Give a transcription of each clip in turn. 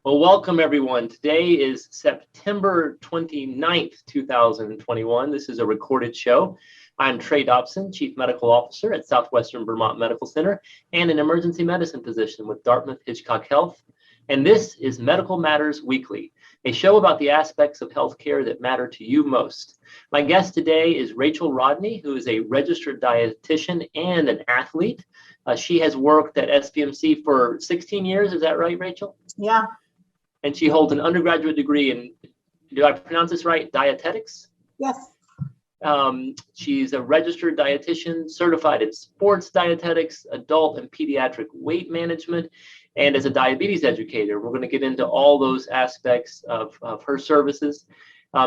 Well, welcome everyone. Today is September 29th, 2021. This is a recorded show. I'm Trey Dobson, Chief Medical Officer at Southwestern Vermont Medical Center and an emergency medicine physician with Dartmouth Hitchcock Health. And this is Medical Matters Weekly, a show about the aspects of healthcare that matter to you most. My guest today is Rachel Rodney, who is a registered dietitian and an athlete. She has worked at SPMC for 16 years. Is that right, Rachel? Yeah. And she holds an undergraduate degree in, do I pronounce this right, dietetics? Yes. She's a registered dietitian, certified in sports dietetics, adult and pediatric weight management, and as a diabetes educator. We're going to get into all those aspects of her services.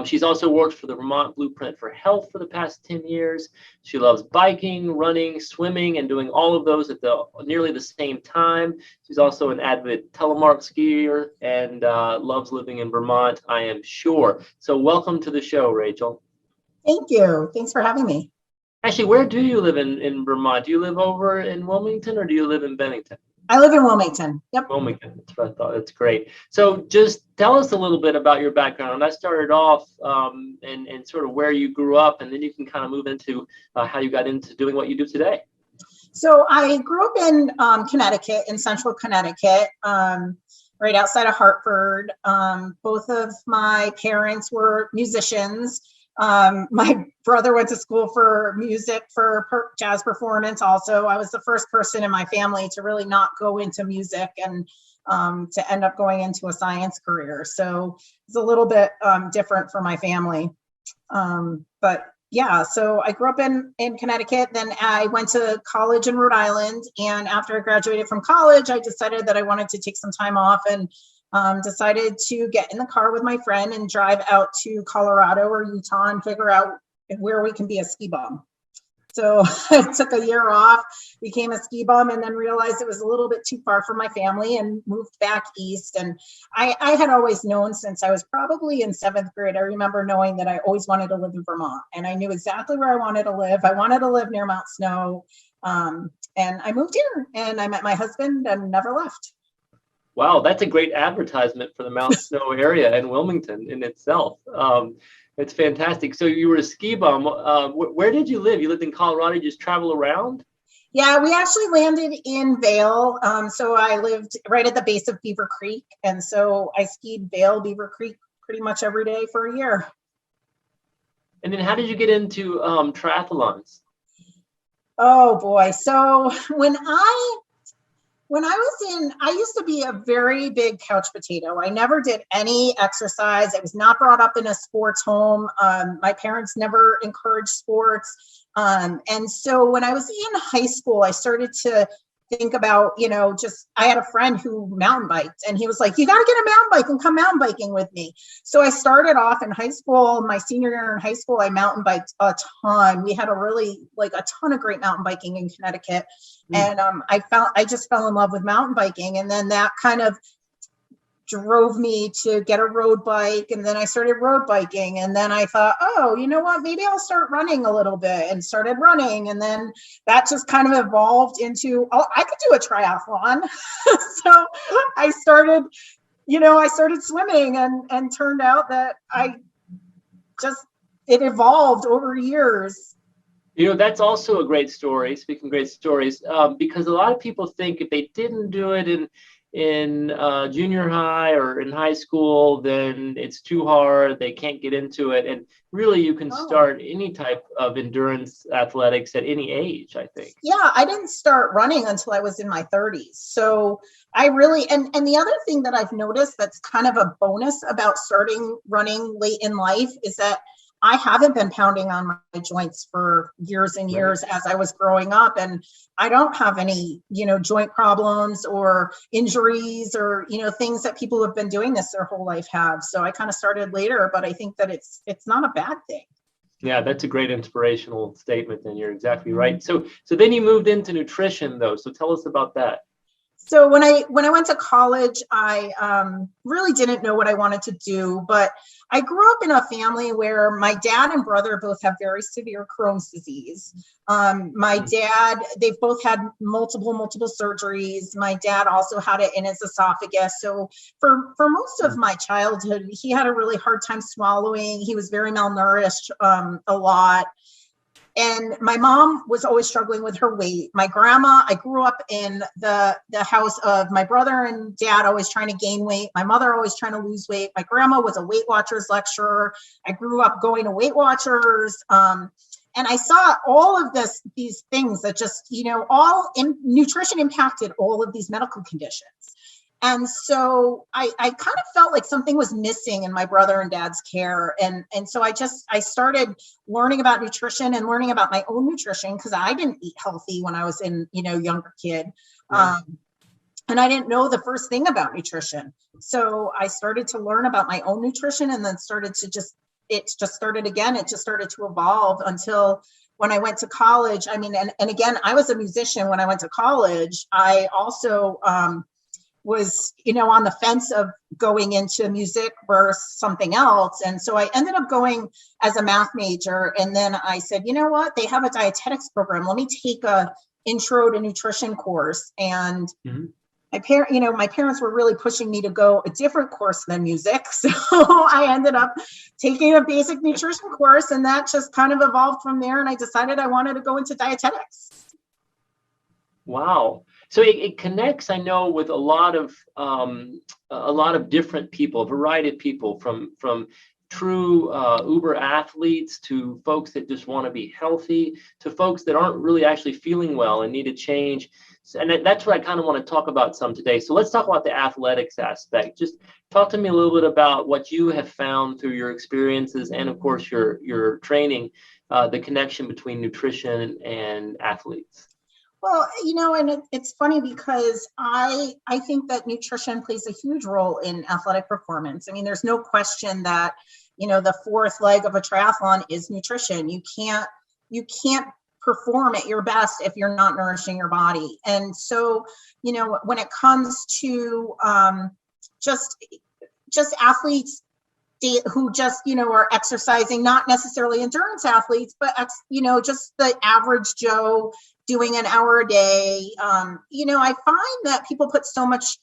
She's also worked for the Vermont Blueprint for Health for the past 10 years. She loves biking, running, swimming, and doing all of those at nearly the same time. She's also an avid telemark skier and loves living in Vermont, I am sure. So welcome to the show, Rachel. Thank you. Thanks for having me. Actually, where do you live in Vermont? Do you live over in Wilmington or do you live in Bennington? I live in Wilmington. Yep. Wilmington. That's what I thought. That's great. So just tell us a little bit about your background. I started off and sort of where you grew up, and then you can kind of move into how you got into doing what you do today. So I grew up in Connecticut, in central Connecticut, right outside of Hartford. Both of my parents were musicians. My brother went to school for music, for jazz performance. Also, I was the first person in my family to really not go into music and to end up going into a science career. So it's a little bit different for my family. But yeah, so I grew up in Connecticut. Then I went to college in Rhode Island. And after I graduated from college, I decided that I wanted to take some time off and decided to get in the car with my friend and drive out to Colorado or Utah and figure out where we can be a ski bum. So I took a year off, became a ski bum, and then realized it was a little bit too far for my family and moved back east. And I had always known since I was probably in 7th grade, I remember knowing that I always wanted to live in Vermont. And I knew exactly where I wanted to live. I wanted to live near Mount Snow. And I moved here and I met my husband and never left. Wow, that's a great advertisement for the Mount Snow area in Wilmington in itself. It's fantastic. So you were a ski bum. Where did you live? You lived in Colorado. You just travel around? Yeah, we actually landed in Vail. So I lived right at the base of Beaver Creek. And so I skied Vail, Beaver Creek pretty much every day for a year. And then how did you get into triathlons? Oh, boy. So I used to be a very big couch potato. I never did any exercise. I was not brought up in a sports home. My parents never encouraged sports. And so when I was in high school, I started to think about, I had a friend who mountain biked and he was like, you got to get a mountain bike and come mountain biking with me. So I started off in high school. My senior year in high school, I mountain biked a ton. We had a ton of great mountain biking in Connecticut. And I just fell in love with mountain biking. And then that kind of drove me to get a road bike. And then I started road biking. And then I thought, oh, you know what, maybe I'll start running a little bit, and started running. And then that just kind of evolved into, I could do a triathlon. So I started swimming and turned out that it evolved over years. That's also a great story, speaking of great stories, because a lot of people think if they didn't do it in junior high or in high school, then it's too hard. They can't get into it. And really, you can start any type of endurance athletics at any age, I think. Yeah, I didn't start running until I was in my 30s. So I really, and the other thing that I've noticed that's kind of a bonus about starting running late in life is that I haven't been pounding on my joints for years and years as I was growing up. And I don't have any, joint problems or injuries or, things that people who have been doing this their whole life have. So I kind of started later, but I think that it's not a bad thing. Yeah, that's a great inspirational statement. And you're exactly right. So then you moved into nutrition, though. So tell us about that. So when I went to college, I really didn't know what I wanted to do, but I grew up in a family where my dad and brother both have very severe Crohn's disease. My dad, they've both had multiple surgeries. My dad also had it in his esophagus. So for most of my childhood, he had a really hard time swallowing. He was very malnourished a lot. And my mom was always struggling with her weight. My grandma, I grew up in the house of my brother and dad always trying to gain weight. My mother always trying to lose weight. My grandma was a Weight Watchers lecturer. I grew up going to Weight Watchers. And I saw all of these things that just, all in nutrition impacted all of these medical conditions. And so I kind of felt like something was missing in my brother and dad's care. And so I started learning about nutrition and learning about my own nutrition because I didn't eat healthy when I was younger kid. Right. And I didn't know the first thing about nutrition. So I started to learn about my own nutrition and then it just started again. It just started to evolve until when I went to college. I mean, and again, I was a musician when I went to college. I also, was, on the fence of going into music versus something else. And so I ended up going as a math major. And then I said, you know what, they have a dietetics program. Let me take a intro to nutrition course. And my parents were really pushing me to go a different course than music. So I ended up taking a basic nutrition course and that just kind of evolved from there. And I decided I wanted to go into dietetics. Wow. So it connects, I know, with a lot of different people, a variety of people, from true uber athletes to folks that just want to be healthy to folks that aren't really actually feeling well and need a change. And that's what I kind of want to talk about some today. So let's talk about the athletics aspect. Just talk to me a little bit about what you have found through your experiences and, of course, your training, the connection between nutrition and athletes. Well, and it's funny because I think that nutrition plays a huge role in athletic performance. I mean, there's no question that, the fourth leg of a triathlon is nutrition. You can't perform at your best if you're not nourishing your body. And so, when it comes to just athletes who just, are exercising, not necessarily endurance athletes, but, just the average Joe doing an hour a day. I find that people put so much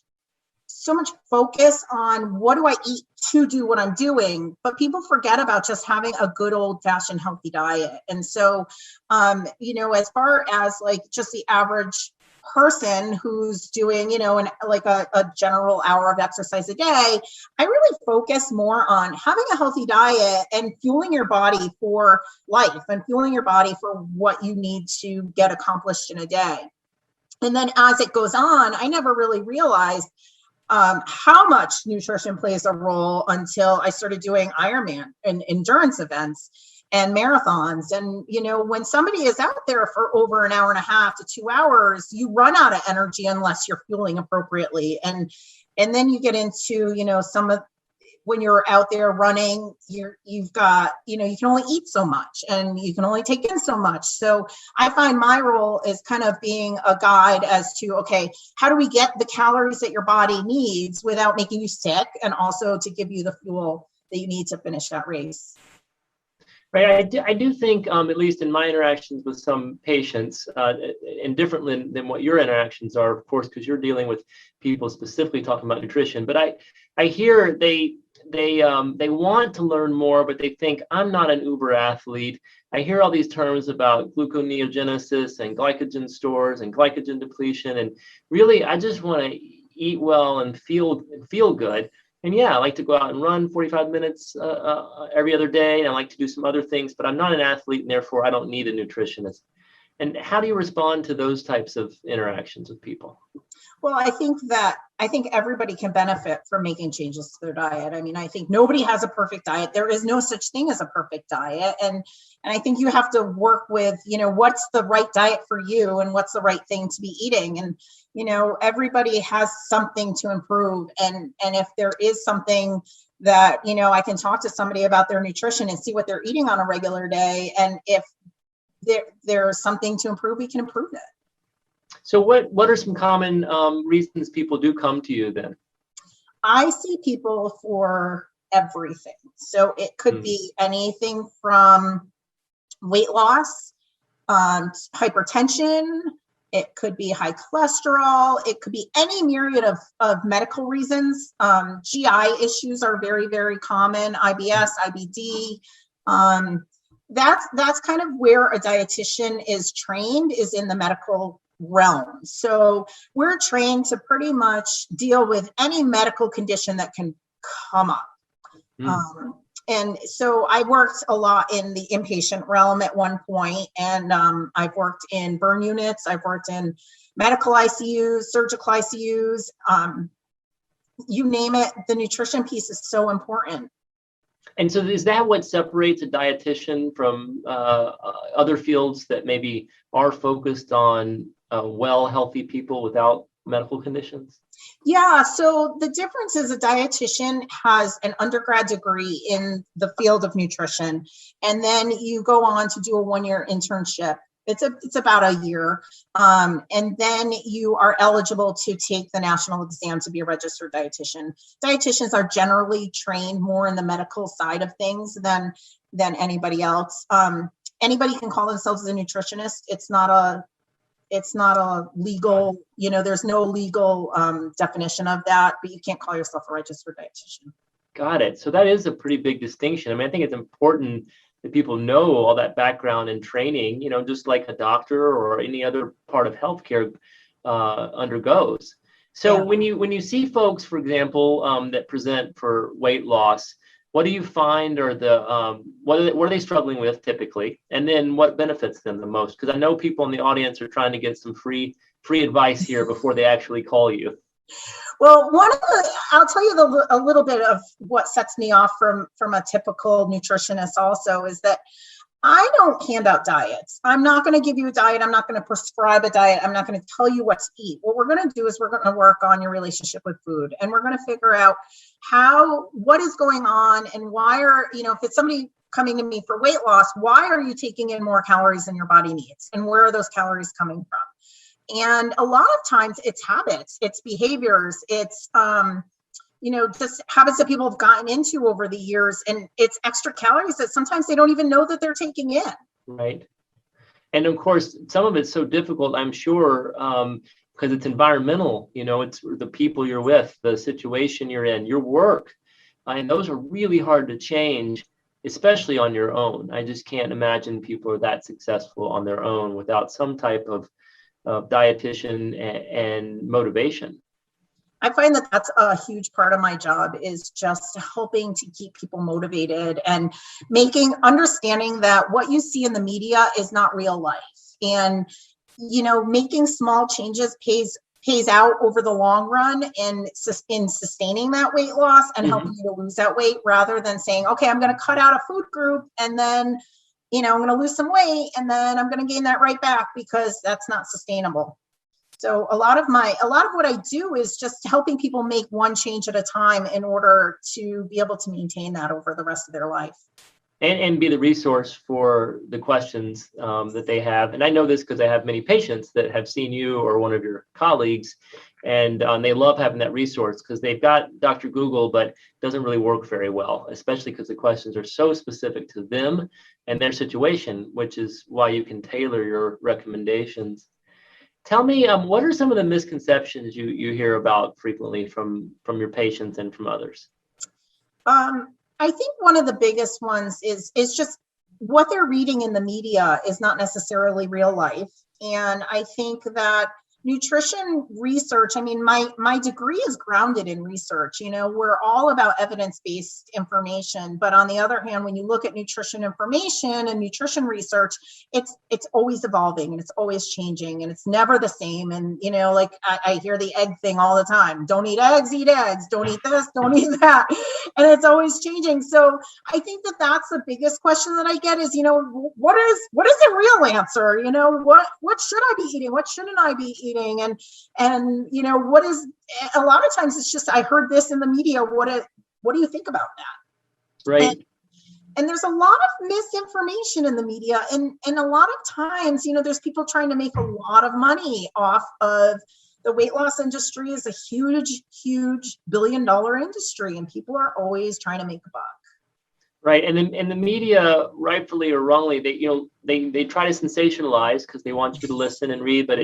focus on what do I eat to do what I'm doing, but people forget about just having a good old fashioned healthy diet. And so, as far as like just the average person who's doing, a general hour of exercise a day, I really focus more on having a healthy diet and fueling your body for life and fueling your body for what you need to get accomplished in a day. And then as it goes on, I never really realized how much nutrition plays a role until I started doing Ironman and endurance events and marathons. And, when somebody is out there for over an hour and a half to 2 hours, you run out of energy unless you're fueling appropriately. And then you get into, when you're out there running, you've got, you can only eat so much and you can only take in so much. So I find my role is kind of being a guide as to, okay, how do we get the calories that your body needs without making you sick and also to give you the fuel that you need to finish that race? Right. I do think, at least in my interactions with some patients, and different than what your interactions are, of course, because you're dealing with people specifically talking about nutrition. But I hear they want to learn more, but they think I'm not an uber athlete. I hear all these terms about gluconeogenesis and glycogen stores and glycogen depletion, and really, I just want to eat well and feel good. And yeah, I like to go out and run 45 minutes every other day. And I like to do some other things, but I'm not an athlete and therefore I don't need a nutritionist. And how do you respond to those types of interactions with people? Well, I think everybody can benefit from making changes to their diet. I mean, I think nobody has a perfect diet. There is no such thing as a perfect diet. And I think you have to work with, what's the right diet for you and what's the right thing to be eating. And, everybody has something to improve. And if there is something that, I can talk to somebody about their nutrition and see what they're eating on a regular day. And if there's something to improve, we can improve it. So what are some common reasons people do come to you then? I see people for everything. So it could be anything from weight loss, hypertension. It could be high cholesterol. It could be any myriad of medical reasons. GI issues are very, very common. IBS, IBD. That's kind of where a dietitian is trained, is in the medical realm. So we're trained to pretty much deal with any medical condition that can come up. And so I worked a lot in the inpatient realm at one point, and I've worked in burn units. I've worked in medical ICUs, surgical ICUs, you name it. The nutrition piece is so important. And so is that what separates a dietitian from other fields that maybe are focused on healthy people without medical conditions? Yeah, so the difference is a dietitian has an undergrad degree in the field of nutrition, and then you go on to do a 1-year internship. It's about a year, and then you are eligible to take the national exam to be a registered dietitian. Dietitians are generally trained more in the medical side of things than anybody else. Anybody can call themselves a nutritionist. It's not a legal, there's no legal definition of that, but you can't call yourself a registered dietitian. Got it. So that is a pretty big distinction. I mean, I think it's important that people know all that background and training, just like a doctor or any other part of healthcare undergoes. So when you see folks, for example, that present for weight loss, what do you find are the what are they struggling with typically, and then what benefits them the most? Because I know people in the audience are trying to get some free advice here before they actually call you. Well, I'll tell you a little bit of what sets me off from a typical nutritionist also is that I don't hand out diets. I'm not going to give you a diet. I'm not going to prescribe a diet. I'm not going to tell you what to eat. What we're going to do is we're going to work on your relationship with food, and we're going to figure out what is going on, and why if it's somebody coming to me for weight loss, why are you taking in more calories than your body needs, and where are those calories coming from? And a lot of times it's habits, it's behaviors, it's just habits that people have gotten into over the years, and it's extra calories that sometimes they don't even know that they're taking in. Right. And of course, some of it's so difficult, I'm sure, because it's environmental, it's the people you're with, the situation you're in, your work. And those are really hard to change, especially on your own. I just can't imagine people are that successful on their own without some type of dietitian and motivation. I find that that's a huge part of my job, is just helping to keep people motivated and understanding that what you see in the media is not real life. And, making small changes pays out over the long run in sustaining that weight loss and helping you to lose that weight, rather than saying, okay, I'm going to cut out a food group and then, I'm going to lose some weight and then I'm going to gain that right back, because that's not sustainable. So a lot of what I do is just helping people make one change at a time in order to be able to maintain that over the rest of their life. And be the resource for the questions that they have. And I know this because I have many patients that have seen you or one of your colleagues, and they love having that resource because they've got Dr. Google, but it doesn't really work very well, especially because the questions are so specific to them and their situation, which is why you can tailor your recommendations. Tell me, what are some of the misconceptions you hear about frequently from your patients and from others? I think one of the biggest ones is just what they're reading in the media is not necessarily real life. And I think that nutrition research, my degree is grounded in research. We're all about evidence-based information, but on the other hand, when you look at nutrition information and nutrition research, it's always evolving and it's always changing and it's never the same. And, I hear the egg thing all the time. Don't eat eggs, eat eggs. Don't eat this, don't eat that. And it's always changing. So I think that that's the biggest question that I get is, what is the real answer? What should I be eating? What shouldn't I be eating? And what is, a lot of times it's just, I heard this in the media. What do you think about that? Right. And there's a lot of misinformation in the media. And a lot of times, there's people trying to make a lot of money off of the weight loss industry is a huge, huge billion-dollar industry, and people are always trying to make a buck. Right, and the media, rightfully or wrongly, they try to sensationalize because they want you to listen and read, but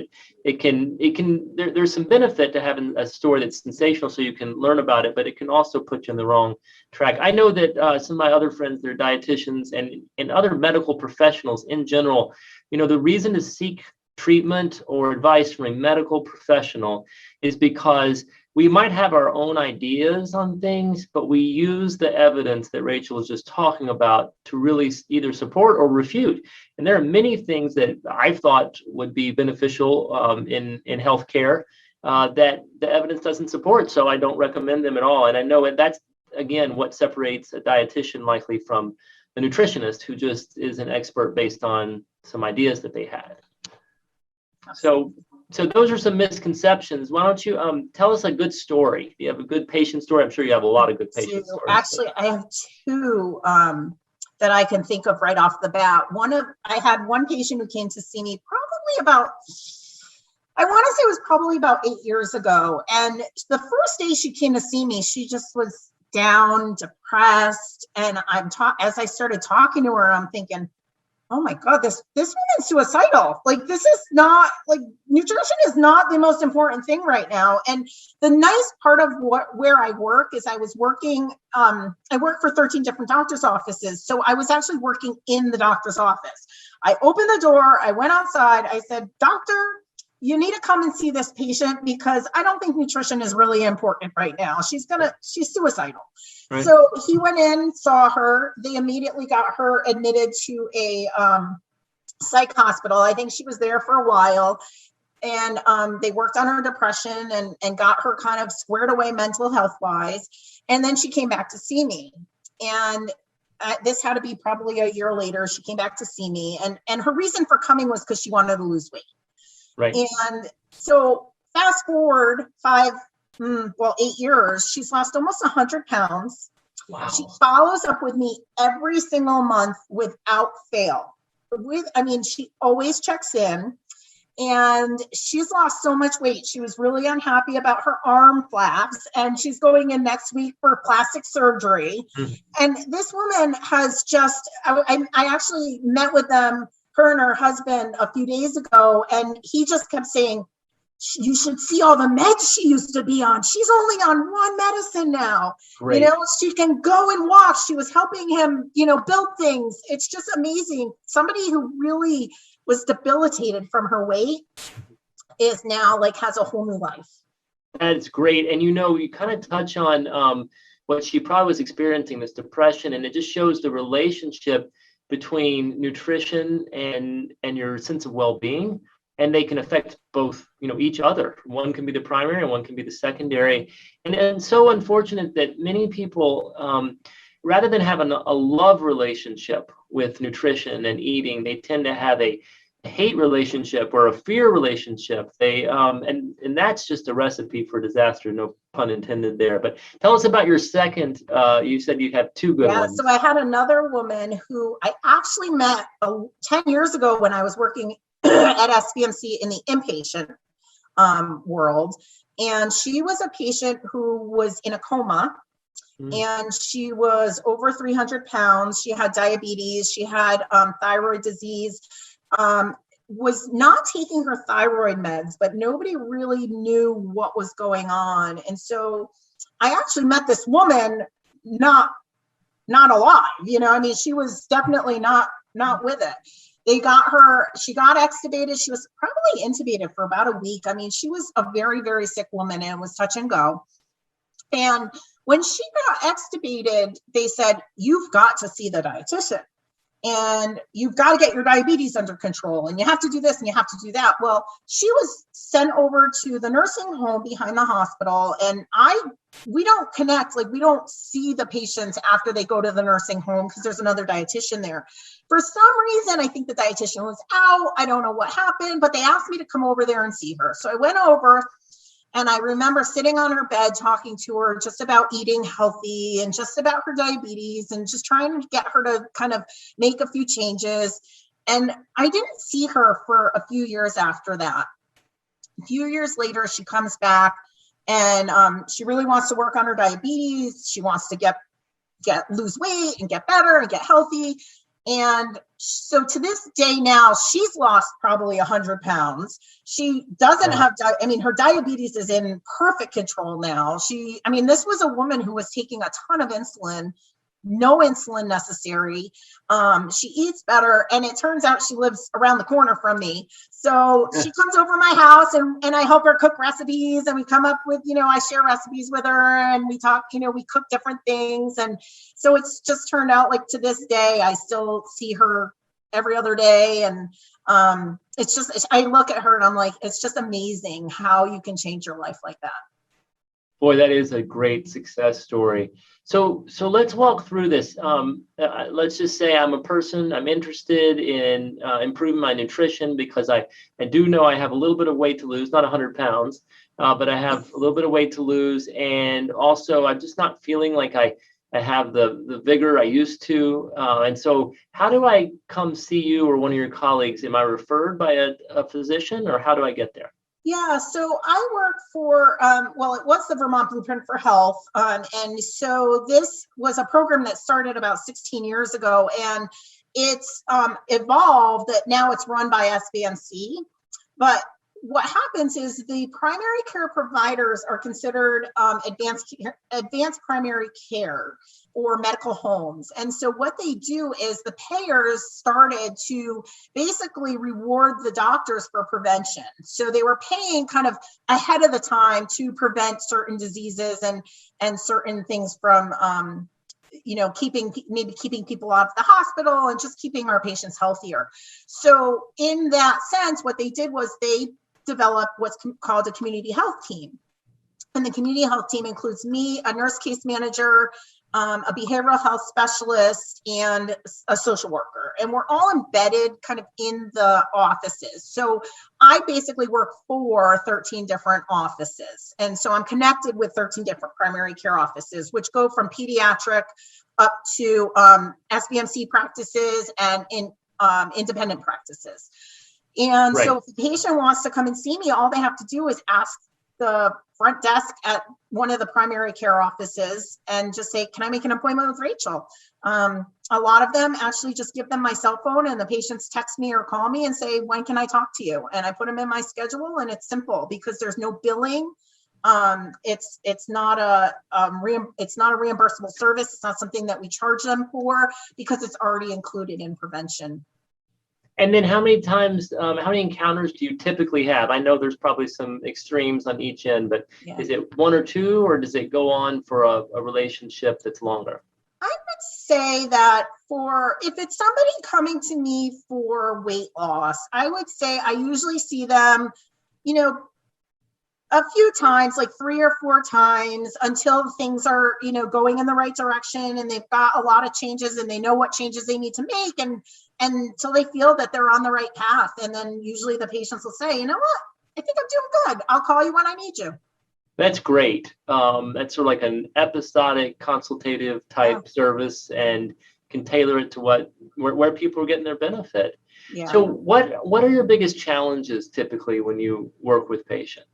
there's some benefit to having a story that's sensational so you can learn about it, but it can also put you on the wrong track. I know that some of my other friends, they're dietitians and other medical professionals in general. The reason to seek treatment or advice from a medical professional is because we might have our own ideas on things, but we use the evidence that Rachel was just talking about to really either support or refute. And there are many things that I thought would be beneficial in healthcare that the evidence doesn't support. So I don't recommend them at all. And I know that's, again, what separates a dietitian likely from a nutritionist who just is an expert based on some ideas that they had. So those are some misconceptions. Why don't you tell us a good story? Do you have a good patient story? I'm sure you have a lot of good patient stories. Actually, I have two that I can think of right off the bat. I had one patient who came to see me I want to say it was probably about 8 years ago. And the first day she came to see me, she just was down, depressed. And as I started talking to her, I'm thinking, oh my God, this woman's suicidal. Like, this is not, like, nutrition is not the most important thing right now. And the nice part of where I work is I was working, I work for 13 different doctor's offices. So I was actually working in the doctor's office. I opened the door, I went outside, I said, "Doctor, you need to come and see this patient because I don't think nutrition is really important right now. She's suicidal." Right. So he went in, saw her. They immediately got her admitted to a psych hospital. I think she was there for a while. And they worked on her depression and got her kind of squared away mental health wise. And then she came back to see me. And this had to be probably a year later. She came back to see me. And her reason for coming was because she wanted to lose weight. Right. And so fast forward 8 years, she's lost almost 100 pounds. Wow. She follows up with me every single month without fail. She always checks in, and she's lost so much weight. She was really unhappy about her arm flaps, and she's going in next week for plastic surgery. Mm-hmm. And this woman has I actually met with them, her and her husband, a few days ago, and he just kept saying, "You should see all the meds she used to be on. She's only on one medicine now." Great. She can go and walk. She was helping him, build things. It's just amazing. Somebody who really was debilitated from her weight is now has a whole new life. That's great. And you kind of touch on what she probably was experiencing, this depression, and it just shows the relationship between nutrition and your sense of well-being. And they can affect both, each other. One can be the primary and one can be the secondary. And so unfortunate that many people, rather than having a love relationship with nutrition and eating, they tend to have a hate relationship or a fear relationship. They and that's just a recipe for disaster, no pun intended there. But tell us about your second. You said you have two good ones. So I had another woman who I actually met 10 years ago when I was working at SBMC in the inpatient world. And she was a patient who was in a coma. And she was over 300 pounds. She had diabetes. She had thyroid disease, was not taking her thyroid meds, but nobody really knew what was going on. And so I actually met this woman not alive. She was definitely not with it. She got extubated. She was probably intubated for about a week. She was a very, very sick woman, and it was touch and go. And when she got extubated, they said, "You've got to see the dietitian, and you've got to get your diabetes under control, and you have to do this and you have to do that." Well, she was sent over to the nursing home behind the hospital, and we don't connect, we don't see the patients after they go to the nursing home because there's another dietitian there. For some reason, I think the dietitian was out. I don't know what happened, but they asked me to come over there and see her. So I went over, And I remember sitting on her bed talking to her just about eating healthy and just about her diabetes and just trying to get her to kind of make a few changes. And I didn't see her for a few years after that. A few years later, she comes back and she really wants to work on her diabetes. She wants to lose weight and get better and get healthy. And so to this day now, she's lost probably 100 pounds. She doesn't have, her diabetes is in perfect control now. This was a woman who was taking a ton of insulin, no insulin necessary. She eats better, and it turns out she lives around the corner from me. So she comes over my house and I help her cook recipes, and we come up with, I share recipes with her and we talk, we cook different things. And so it's just turned out like to this day, I still see her every other day. And I look at her and I'm like, it's just amazing how you can change your life like that. Boy, that is a great success story. So let's walk through this. Let's just say I'm a person, I'm interested in improving my nutrition because I do know I have a little bit of weight to lose, not 100 pounds, but I have a little bit of weight to lose. And also I'm just not feeling like I have the vigor I used to. And so how do I come see you or one of your colleagues? Am I referred by a physician, or how do I get there? Yeah, so I work for, it was the Vermont Blueprint for Health. And so this was a program that started about 16 years ago, and it's evolved that now it's run by SBMC. But what happens is the primary care providers are considered advanced primary care or medical homes. And so what they do is the payers started to basically reward the doctors for prevention. So they were paying kind of ahead of the time to prevent certain diseases and certain things from, keeping people out of the hospital and just keeping our patients healthier. So in that sense, what they did was they developed what's called a community health team. And the community health team includes me, a nurse case manager, a behavioral health specialist, and a social worker. And we're all embedded kind of in the offices. So I basically work for 13 different offices. And so I'm connected with 13 different primary care offices, which go from pediatric up to SBMC practices and independent practices. And so if the patient wants to come and see me, all they have to do is ask the front desk at one of the primary care offices and just say, can I make an appointment with Rachel? A lot of them actually just give them my cell phone, and the patients text me or call me and say, when can I talk to you? And I put them in my schedule, and it's simple because there's no billing. It's not a reimbursable service. It's not something that we charge them for because it's already included in prevention. And then how many encounters do you typically have? I know there's probably some extremes on each end, but is it one or two, or does it go on for a relationship that's longer? I would say that if it's somebody coming to me for weight loss, I would say I usually see them, a few times, like 3 or 4 times, until things are, going in the right direction and they've got a lot of changes and they know what changes they need to make, and until they feel that they're on the right path. And then usually the patients will say, you know what, I think I'm doing good. I'll call you when I need you. That's great. That's sort of like an episodic consultative type service, and can tailor it to where people are getting their benefit. Yeah. So what are your biggest challenges typically when you work with patients?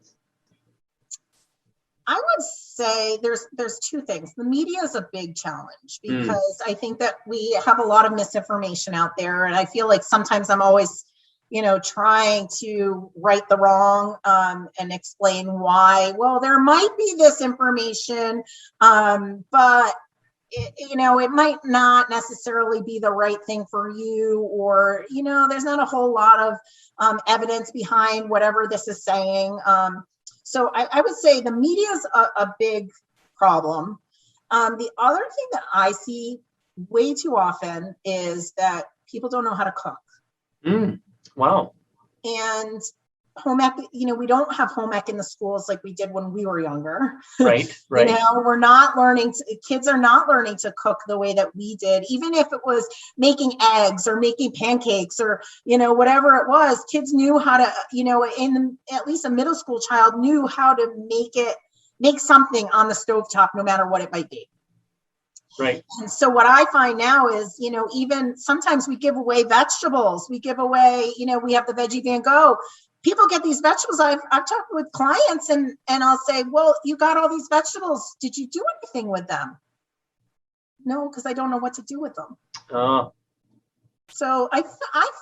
I would say there's 2 things. The media is a big challenge because I think that we have a lot of misinformation out there. And I feel like sometimes I'm always, trying to right the wrong and explain why. Well, there might be this information, but it might not necessarily be the right thing for you, or, there's not a whole lot of evidence behind whatever this is saying. So I would say the media is a big problem. The other thing that I see way too often is that people don't know how to cook. Wow. And home ec, we don't have home ec in the schools like we did when we were younger. Right. We're not learning, kids are not learning to cook the way that we did. Even if it was making eggs or making pancakes or, whatever it was, kids knew how to, at least a middle school child knew how to make something on the stovetop, no matter what it might be. Right. And so what I find now is, even sometimes we give away vegetables. We give away, we have the Veggie Van Go. People get these vegetables. I've talked with clients and I'll say, well, you got all these vegetables. Did you do anything with them? No, because I don't know what to do with them. So I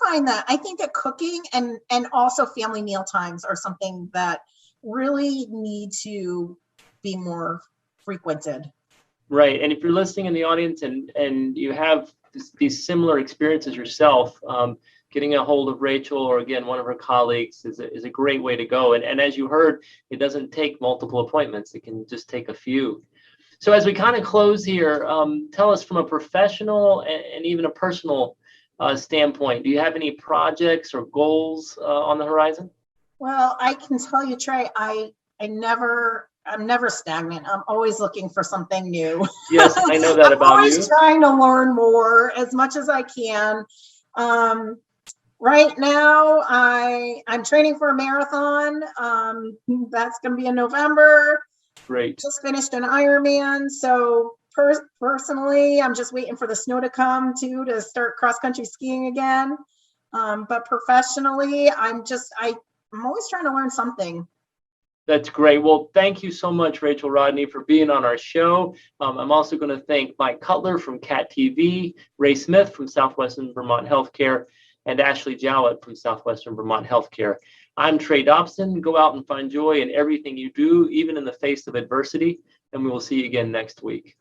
find that I think that cooking and also family meal times are something that really need to be more frequented. Right. And if you're listening in the audience and you have these similar experiences yourself, getting a hold of Rachel or, again, one of her colleagues is a great way to go. And as you heard, it doesn't take multiple appointments. It can just take a few. So as we kind of close here, tell us from a professional and even a personal standpoint, do you have any projects or goals on the horizon? Well, I can tell you, Trey, I'm never stagnant. I'm always looking for something new. Yes, I know that about you. I'm always trying to learn more as much as I can. Right now, I'm training for a marathon. That's going to be in November. Great. Just finished an Ironman. So personally, I'm just waiting for the snow to come to start cross-country skiing again. But professionally, I'm always trying to learn something. That's great. Well, thank you so much, Rachel Rodney, for being on our show. I'm also going to thank Mike Cutler from CAT TV, Ray Smith from Southwestern Vermont Healthcare, and Ashley Jowett from Southwestern Vermont Healthcare. I'm Trey Dobson. Go out and find joy in everything you do, even in the face of adversity, and we will see you again next week.